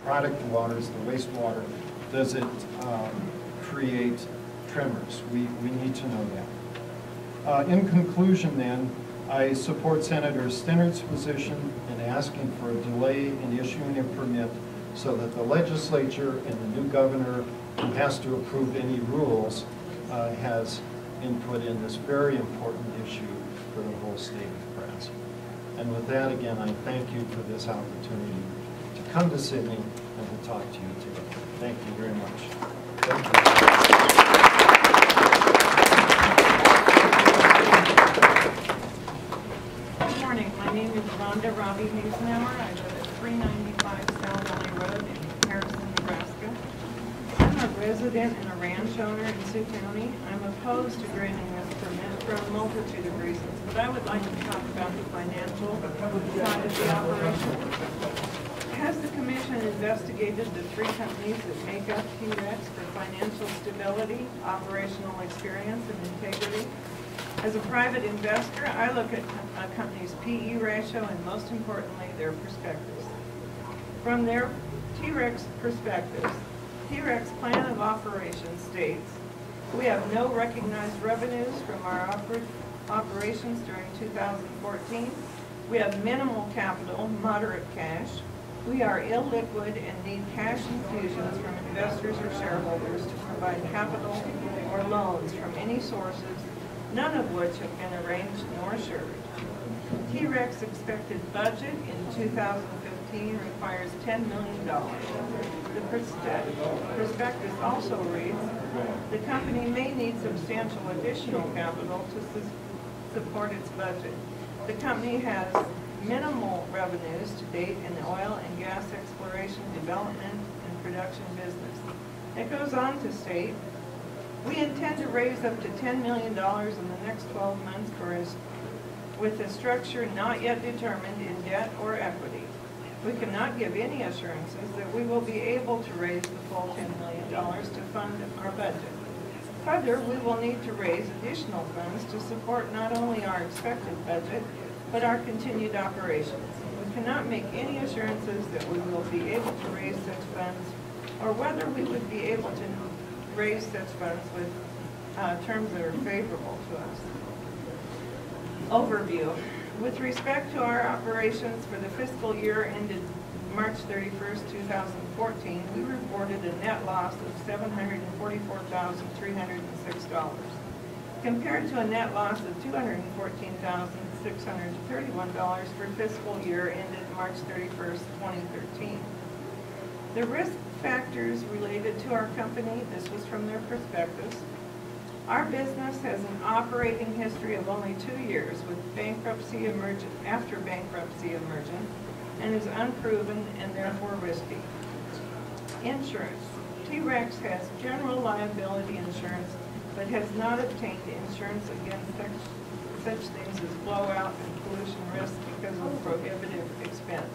product waters, the wastewater, does it create tremors? We need to know that. In conclusion then, I support Senator Stennard's position in asking for a delay in issuing a permit so that the legislature and the new governor, who has to approve any rules, has input in this very important issue for the whole state of Nebraska. And with that, again, I thank you for this opportunity to come to Sydney and to talk to you today. Thank you very much. Thank you. Good morning. My name is Rhonda Robbie Hasenauer. I live at 395 Sound Valley Road in Harrison, Nebraska. I'm a resident and a ranch owner in Sioux County. I'm opposed to granting this permit for a multitude of reasons, but I would like to talk about the financial side of the operation. Has the commission investigated the three companies that make up Terex for financial stability, operational experience, and integrity? As a private investor, I look at a company's PE ratio and, most importantly, their prospectus. From their Terex prospectus, Terex plan of operations states, we have no recognized revenues from our operations during 2014. We have minimal capital, moderate cash. We are illiquid and need cash infusions from investors or shareholders to provide capital or loans from any sources, none of which have been arranged nor assured. Terex expected budget in 2015 requires $10 million. The prospectus also reads, the company may need substantial additional capital to support its budget. The company has minimal revenues to date in the oil and gas exploration, development, and production business. It goes on to state, we intend to raise up to $10 million in the next 12 months with a structure not yet determined in debt or equity. We cannot give any assurances that we will be able to raise the full $10 million to fund our budget. Further, we will need to raise additional funds to support not only our expected budget, but our continued operations. We cannot make any assurances that we will be able to raise such funds or whether we would be able to raise such funds with terms that are favorable to us. Overview. With respect to our operations for the fiscal year ended March 31st, 2014, we reported a net loss of $744,306, compared to a net loss of $214,631 for fiscal year ended March 31st, 2013. The risk factors related to our company, this was from their prospectus. Our business has an operating history of only 2 years with bankruptcy emergent, after bankruptcy emergent, and is unproven and therefore risky. Insurance. Terex has general liability insurance, but has not obtained insurance against such things as blowout and pollution risk because of prohibitive expense.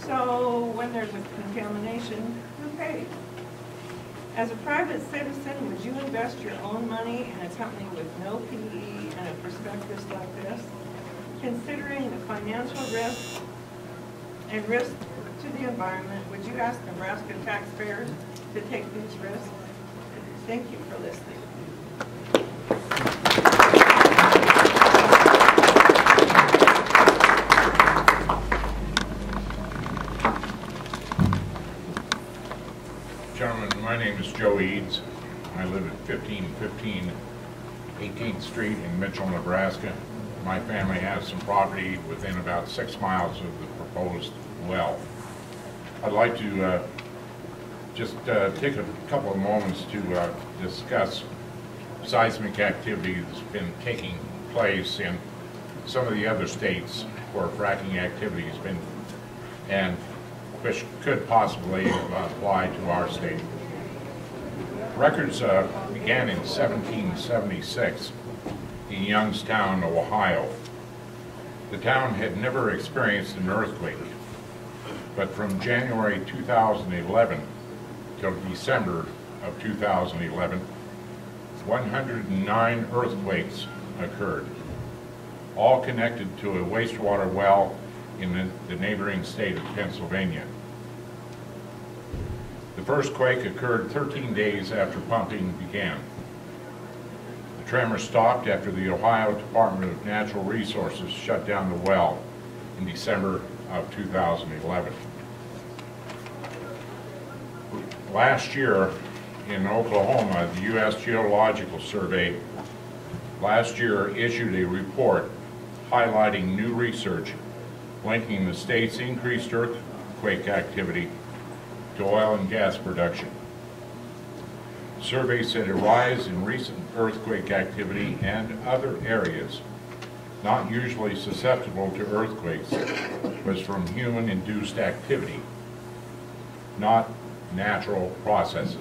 So when there's a contamination, who pays? As a private citizen, would you invest your own money in a company with no PE and a prospectus like this? Considering the financial risk and risk to the environment, would you ask Nebraska taxpayers to take these risks? Thank you for listening. Gentlemen, my name is Joe Eads. I live at 1515 18th Street in Mitchell, Nebraska. My family has some property within about 6 miles of the proposed well. I'd like to just take a couple of moments to discuss seismic activity that's been taking place in some of the other states where fracking activity has been, and which could possibly apply to our state. Records began in 1776 in Youngstown, Ohio. The town had never experienced an earthquake, but from January 2011 till December of 2011, 109 earthquakes occurred, all connected to a wastewater well in the neighboring state of Pennsylvania. The first quake occurred 13 days after pumping began. The tremor stopped after the Ohio Department of Natural Resources shut down the well in December of 2011. Last year in Oklahoma, the U.S. Geological Survey last year issued a report highlighting new research linking the state's increased earthquake activity to oil and gas production. The survey said a rise in recent earthquake activity and other areas not usually susceptible to earthquakes was from human-induced activity, not natural processes.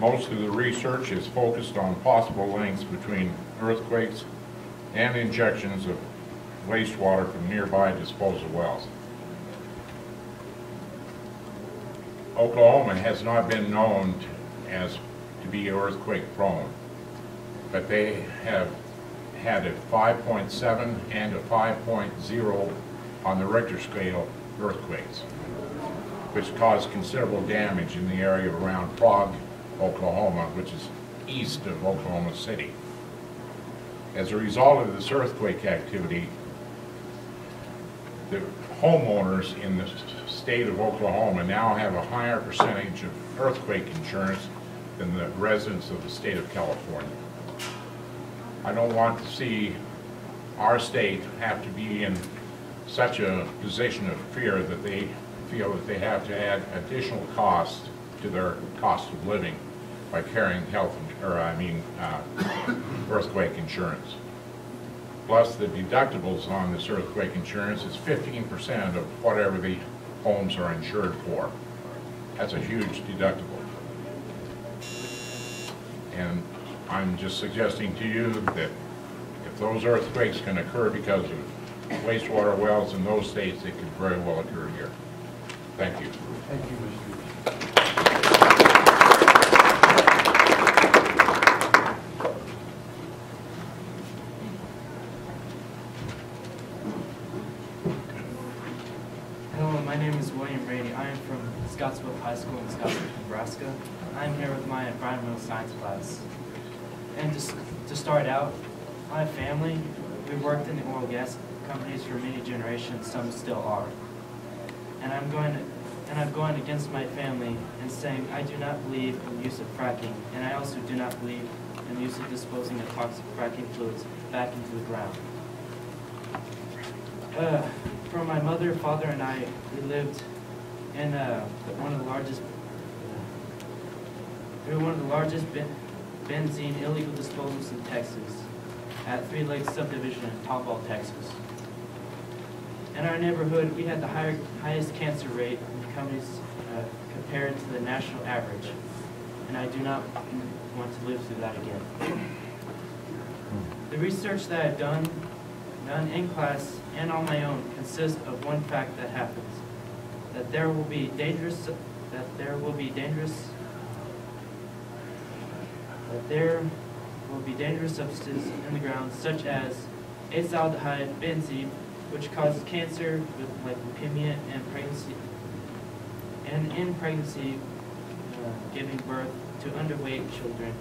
Most of the research is focused on possible links between earthquakes and injections of wastewater from nearby disposal wells. Oklahoma has not been known to be earthquake prone, but they have had a 5.7 and a 5.0 on the Richter scale earthquakes, which caused considerable damage in the area around Prague, Oklahoma, which is east of Oklahoma City. As a result of this earthquake activity, the homeowners in the state of Oklahoma now have a higher percentage of earthquake insurance than the residents of the state of California. I don't want to see our state have to be in such a position of fear that they feel that they have to add additional costs to their cost of living by carrying earthquake insurance. Plus, the deductibles on this earthquake insurance is 15% of whatever the homes are insured for. That's a huge deductible. And I'm just suggesting to you that if those earthquakes can occur because of wastewater wells in those states, they could very well occur here. Thank you. Thank you, Mr. Hello, my name is William Rady. I am from Scottsville High School in Scottsville, Nebraska. I'm here with my environmental science class. And to start out, my family, we worked in the oil and gas companies for many generations, some still are. And I'm going against my family and saying I do not believe in the use of fracking, and I also do not believe in the use of disposing of toxic fracking fluids back into the ground. For my mother, father, and I, we lived in one of the largest benzene illegal disposals in Texas, at 3 Lakes subdivision in Tomball, Texas. In our neighborhood, we had the highest cancer rate in the companies compared to the national average, and I do not want to live through that again. The research that I've done in class and on my own consists of one fact that happens: that there will be dangerous substances in the ground, such as acetaldehyde, benzene, which causes cancer with like leukemia and pregnancy, and in pregnancy, giving birth to underweight children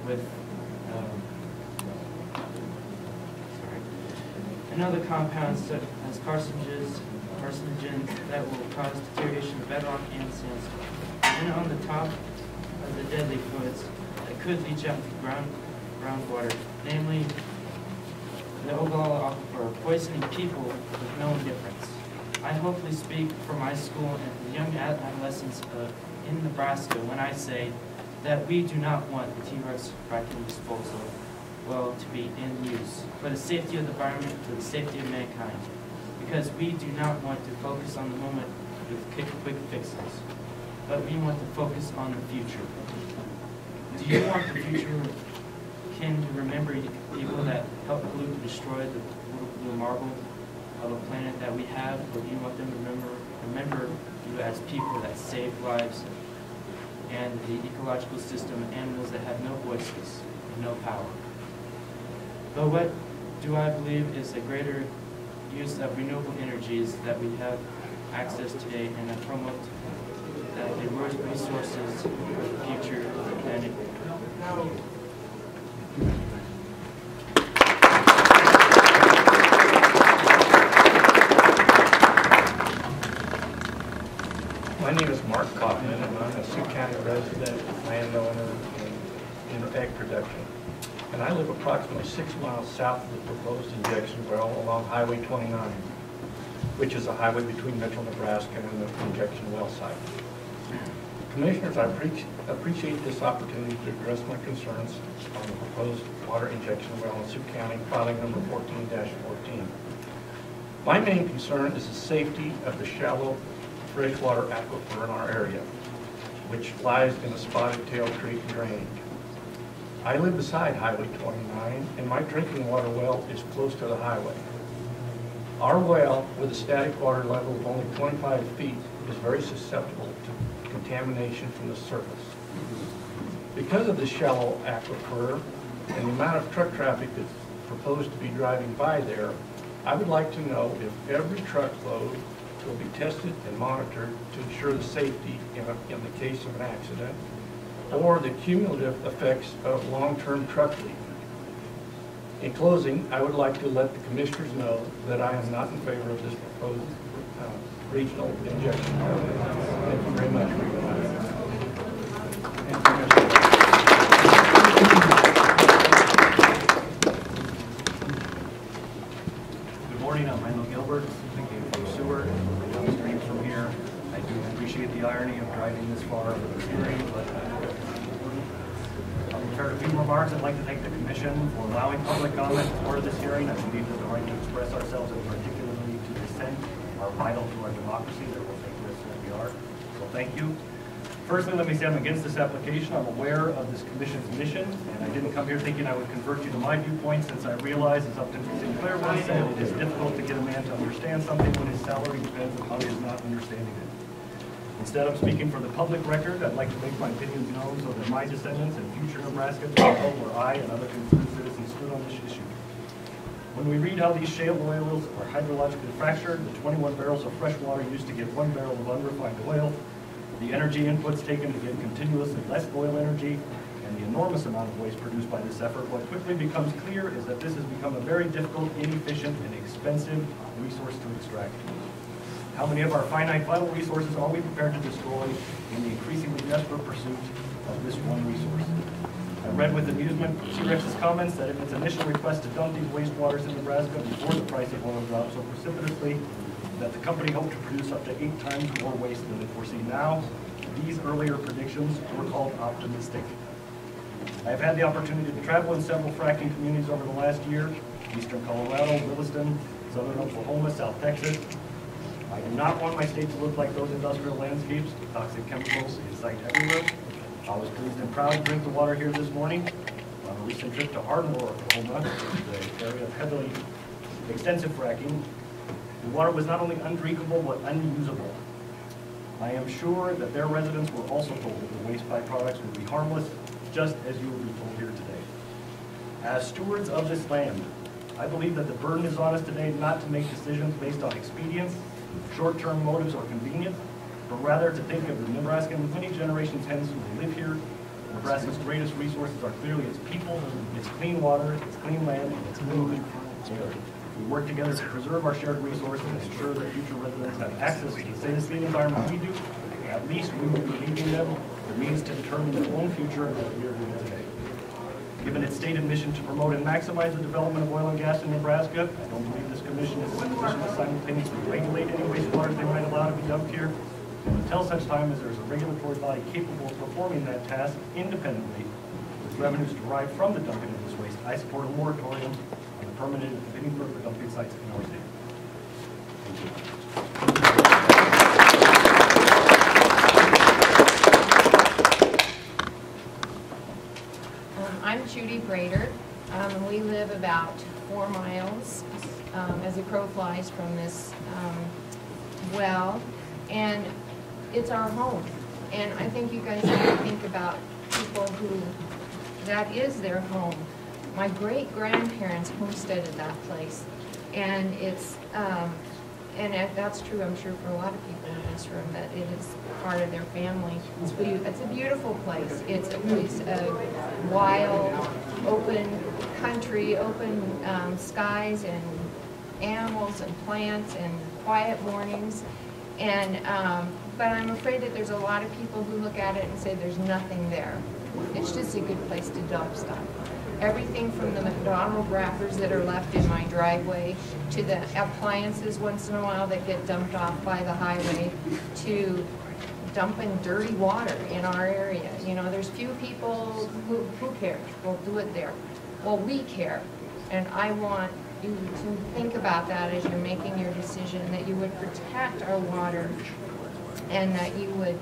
with and other compounds such as carcinogens that will cause deterioration of bedrock and sandstone. And on the top of the deadly fluids that could leach out to groundwater, namely the Ogallala Aquifer, poisoning people with no indifference. I hopefully speak for my school and the young adolescents in Nebraska when I say that we do not want the Terex fracking disposal well to be in use for the safety of the environment, for the safety of mankind, because we do not want to focus on the moment with quick fixes, but we want to focus on the future. Do you want the future kin to remember people that helped pollute and destroy the blue marble of a planet that we have, or do you want them to remember you as people that saved lives and the ecological system of animals that have no voices and no power? But what do I believe is a greater use of renewable energies that we have access today, and I promote that resources for the future of the planet. My name is Mark Kaufman, and I'm a Sioux County resident, landowner in egg production. And I live approximately 6 miles south of the proposed injection well along Highway 29, which is a highway between Mitchell, Nebraska and the injection well site. Commissioners, I appreciate this opportunity to address my concerns on the proposed water injection well in Sioux County, filing number 14-14. My main concern is the safety of the shallow freshwater aquifer in our area, which lies in a spotted tail creek drainage. I live beside Highway 29, and my drinking water well is close to the highway. Our well, with a static water level of only 25 feet, is very susceptible to contamination from the surface. Because of the shallow aquifer and the amount of truck traffic that's proposed to be driving by there, I would like to know if every truckload will be tested and monitored to ensure the safety in the case of an accident, or the cumulative effects of long-term truck leak. In closing, I would like to let the commissioners know that I am not in favor of this proposed regional injection. Thank you very much for your time. Good morning, I'm Randall Gilbert. I came from Seward, downstream from here. I do appreciate the irony of driving this far for this hearing, but I'll prepare a few remarks. I'd like to thank the Commission for allowing public comment as part of this hearing. I believe that the right to express ourselves, and particularly to dissent, are vital to our democracy. They're what make us what we are. So thank you. Firstly, let me say I'm against this application. I'm aware of this Commission's mission, and I didn't come here thinking I would convert you to my viewpoint, since I realize, as Upton Sinclair once said, it is difficult to get a man to understand something when his salary depends on how he is not understanding it. Instead of speaking for the public record, I'd like to make my opinions known so that my descendants and future Nebraskans will know where I and other concerned citizens stood on this issue. When we read how these shale oils are hydrologically fractured, the 21 barrels of fresh water used to get 1 barrel of unrefined oil, the energy inputs taken to get continuously less oil energy, and the enormous amount of waste produced by this effort, what quickly becomes clear is that this has become a very difficult, inefficient, and expensive resource to extract. How many of our finite vital resources are we prepared to destroy in the increasingly desperate pursuit of this one resource? I read with amusement Terex's comments that in its initial request to dump these wastewaters in Nebraska before the price of oil dropped so precipitously that the company hoped to produce up to 8 times more waste than it foresee now, these earlier predictions were called optimistic. I have had the opportunity to travel in several fracking communities over the last year: eastern Colorado, Williston, southern Oklahoma, South Texas. I do not want my state to look like those industrial landscapes, toxic chemicals in sight everywhere. I was pleased and proud to drink the water here this morning. On a recent trip to Ardmore, Oklahoma, the area of heavily extensive fracking, the water was not only undrinkable but unusable. I am sure that their residents were also told that the waste byproducts would be harmless, just as you will be told here today. As stewards of this land, I believe that the burden is on us today not to make decisions based on expedience, short-term motives, or convenience, but rather to think of the Nebraskan many generations hence who live here. Nebraska's greatest resources are clearly its people, its clean water, its clean land, and its clean air. We work together to preserve our shared resources and ensure that future residents have access to the same clean environment we do. At least we will be leaving them the means to determine their own future as we are doing today. Given its stated mission to promote and maximize the development of oil and gas in Nebraska, I don't believe this commission is in a position to simultaneously regulate any wastewater they might allow to be dumped here. And until such time as there is a regulatory body capable of performing that task independently with revenues derived from the dumping of this waste, I support a moratorium on the permanent of any further dumping sites in our state. Thank you. I'm Judy Brader. We live about 4 miles as a crow flies from this well, and it's our home. And I think you guys need to think about people who that is their home. My great-grandparents homesteaded that place, and it's that's true, I'm sure, for a lot of people in this room, that it is part of their family. It's a beautiful place. It's a place of wild, open country, open skies, and animals and plants and quiet mornings. And but I'm afraid that there's a lot of people who look at it and say there's nothing there. It's just a good place to dump stuff. Everything from the McDonald's wrappers that are left in my driveway, to the appliances once in a while that get dumped off by the highway, to dumping dirty water in our area. You know, there's few people who care. We'll do it there. Well, we care, and I want you to think about that as you're making your decision, that you would protect our water, and that you would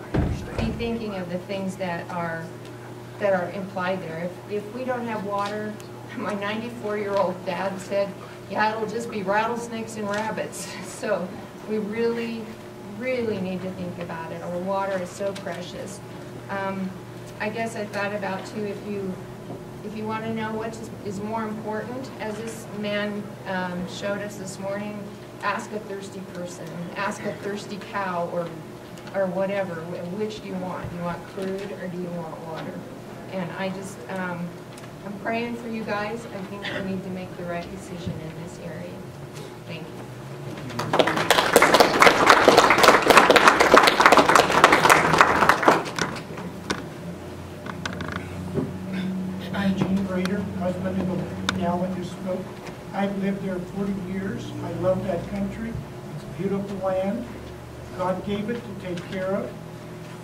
be thinking of the things that are implied there. If we don't have water, my 94-year-old dad said, yeah, it'll just be rattlesnakes and rabbits. So we really, really need to think about it. Our water is so precious. I guess I thought about too, if you want to know what is more important, as this man showed us this morning, ask a thirsty person, ask a thirsty cow, or whatever. Which do you want? Do you want crude, or do you want water? And I just, I'm praying for you guys. I think we need to make the right decision in this area. Thank you. I'm Gene Grader, husband of the gal that just spoke. I've lived there 40 years. I love that country. It's a beautiful land. God gave it to take care of,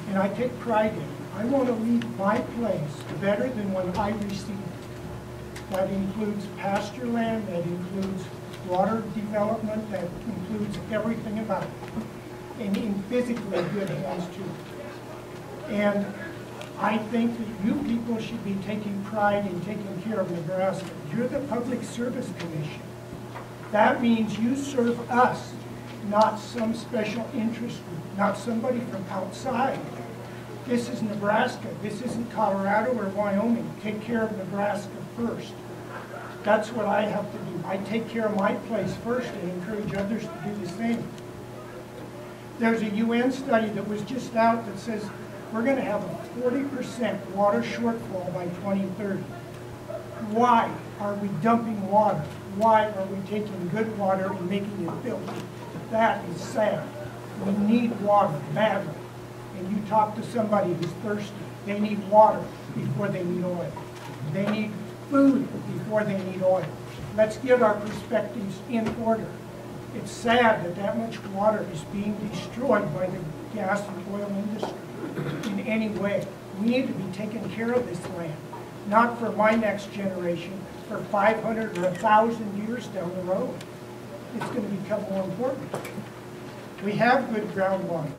and I take pride in it. I want to leave my place better than when I received it. That includes pasture land, that includes water development, that includes everything about it, and in physically good hands too. And I think that you people should be taking pride in taking care of Nebraska. You're the Public Service Commission. That means you serve us, not some special interest group, not somebody from outside. This is Nebraska. This isn't Colorado or Wyoming. Take care of Nebraska first. That's what I have to do. I take care of my place first and encourage others to do the same. There's a UN study that was just out that says we're going to have a 40% water shortfall by 2030. Why are we dumping water? Why are we taking good water and making it filthy? That is sad. We need water badly. And you talk to somebody who's thirsty. They need water before they need oil. They need food before they need oil. Let's get our perspectives in order. It's sad that that much water is being destroyed by the gas and oil industry in any way. We need to be taking care of this land, not for my next generation, for 500 or 1,000 years down the road. It's going to become more important. We have good groundwater.